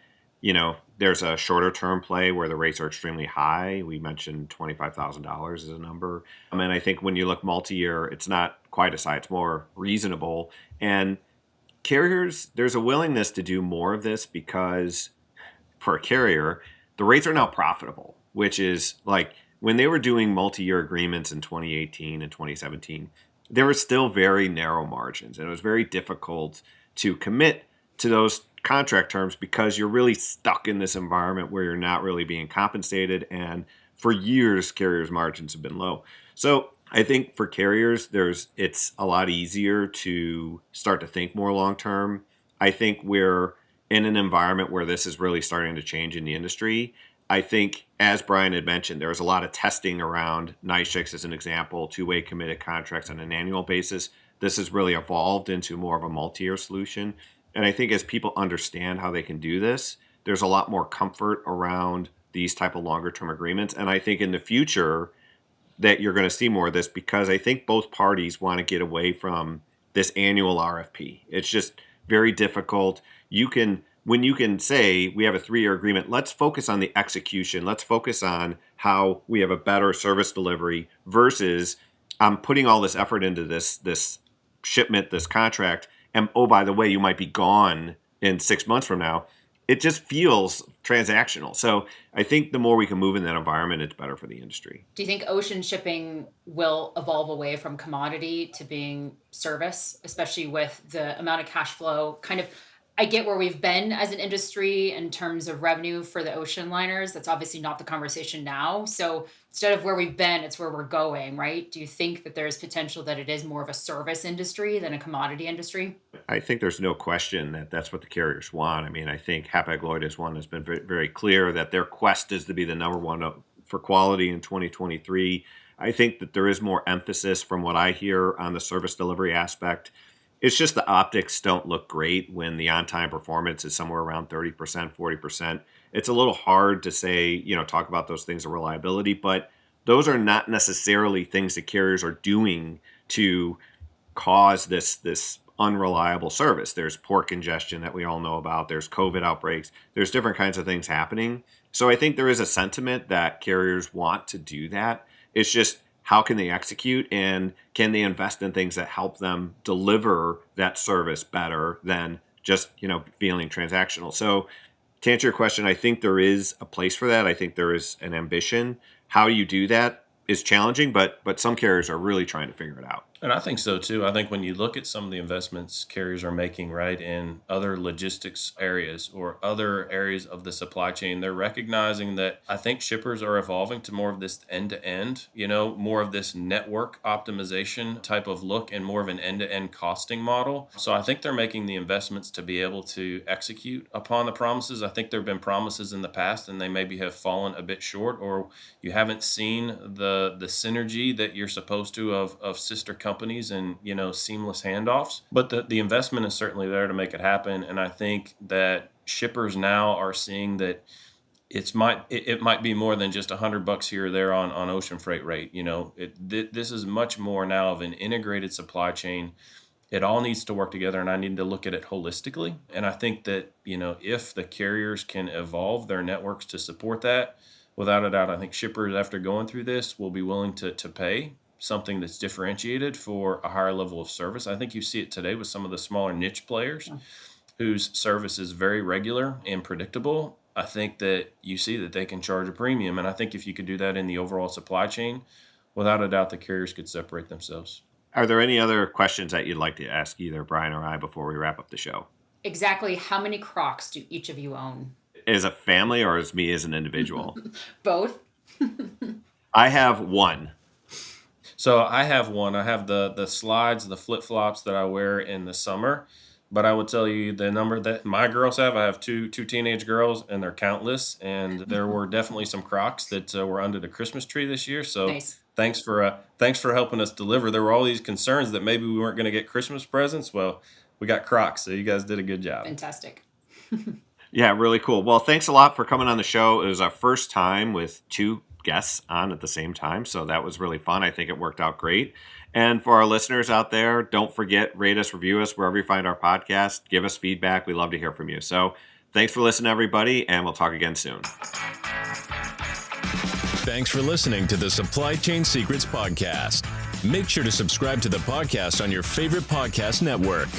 [SPEAKER 1] there's a shorter term play where the rates are extremely high. We mentioned $25,000 as a number. And I think when you look multi-year, it's not quite as high. It's more reasonable. And carriers, there's a willingness to do more of this because for a carrier, the rates are now profitable, which is like when they were doing multi-year agreements in 2018 and 2017, there were still very narrow margins, and it was very difficult to commit to those contract terms because you're really stuck in this environment where you're not really being compensated. And for years, carriers' margins have been low. So I think for carriers, it's a lot easier to start to think more long term. I think we're in an environment where this is really starting to change in the industry. I think, as Bryan had mentioned, there was a lot of testing around NYCHICs as an example, two-way committed contracts on an annual basis. This has really evolved into more of a multi-year solution. And I think as people understand how they can do this, there's a lot more comfort around these type of longer term agreements. And I think in the future that you're going to see more of this, because I think both parties want to get away from this annual RFP. It's just very difficult. When you can say we have a 3-year agreement, let's focus on the execution. Let's focus on how we have a better service delivery versus I'm putting all this effort into this shipment, this contract. And oh, by the way, you might be gone in 6 months from now. It just feels transactional. So I think the more we can move in that environment, it's better for the industry.
[SPEAKER 5] Do you think ocean shipping will evolve away from commodity to being service, especially with the amount of cash flow? I get where we've been as an industry in terms of revenue for the ocean liners. That's obviously not the conversation now. So instead of where we've been, it's where we're going, right? Do you think that there's potential that it is more of a service industry than a commodity industry?
[SPEAKER 1] I think there's no question that that's what the carriers want. I mean, I think Hapag-Lloyd is one that's been very, very clear that their quest is to be the number one for quality in 2023. I think that there is more emphasis from what I hear on the service delivery aspect. It's just the optics don't look great when the on-time performance is somewhere around 30%, 40%. It's a little hard to say, talk about those things of reliability, but those are not necessarily things that carriers are doing to cause this unreliable service. There's port congestion that we all know about. There's COVID outbreaks. There's different kinds of things happening. So I think there is a sentiment that carriers want to do that. It's just, how can they execute, and can they invest in things that help them deliver that service better than just, feeling transactional? So to answer your question, I think there is a place for that. I think there is an ambition. How you do that is challenging, but some carriers are really trying to figure it out.
[SPEAKER 3] And I think so too. I think when you look at some of the investments carriers are making, right, in other logistics areas or other areas of the supply chain, they're recognizing that I think shippers are evolving to more of this end-to-end, more of this network optimization type of look and more of an end-to-end costing model. So I think they're making the investments to be able to execute upon the promises. I think there have been promises in the past and they maybe have fallen a bit short, or you haven't seen the synergy that you're supposed to of sister companies and seamless handoffs, but the investment is certainly there to make it happen. And I think that shippers now are seeing that it might be more than just $100 here or there on ocean freight rate. This is much more now of an integrated supply chain. It all needs to work together, and I need to look at it holistically. And I think that if the carriers can evolve their networks to support that, without a doubt, I think shippers, after going through this, will be willing to pay something that's differentiated for a higher level of service. I think you see it today with some of the smaller niche players whose service is very regular and predictable. I think that you see that they can charge a premium. And I think if you could do that in the overall supply chain, without a doubt, the carriers could separate themselves.
[SPEAKER 1] Are there any other questions that you'd like to ask either Bryan or I before we wrap up the show?
[SPEAKER 5] Exactly how many Crocs do each of you own?
[SPEAKER 1] As a family or as me as an individual?
[SPEAKER 5] Both.
[SPEAKER 1] I have one.
[SPEAKER 3] So I have one. I have the slides, the flip-flops that I wear in the summer. But I would tell you the number that my girls have. I have two teenage girls, and they're countless. And there were definitely some Crocs that were under the Christmas tree this year. So
[SPEAKER 5] nice.
[SPEAKER 3] Thanks for helping us deliver. There were all these concerns that maybe we weren't going to get Christmas presents. Well, we got Crocs, so you guys did a good job.
[SPEAKER 5] Fantastic.
[SPEAKER 1] Yeah, really cool. Well, thanks a lot for coming on the show. It was our first time with two guests on at the same time, so that was really fun. I think it worked out great. And for our listeners out there, don't forget, rate us, review us wherever you find our podcast. Give us feedback. We love to hear from you. So thanks for listening, everybody, and we'll talk again soon.
[SPEAKER 2] Thanks for listening to the Supply Chain Secrets Podcast. Make sure to subscribe to the podcast on your favorite podcast network.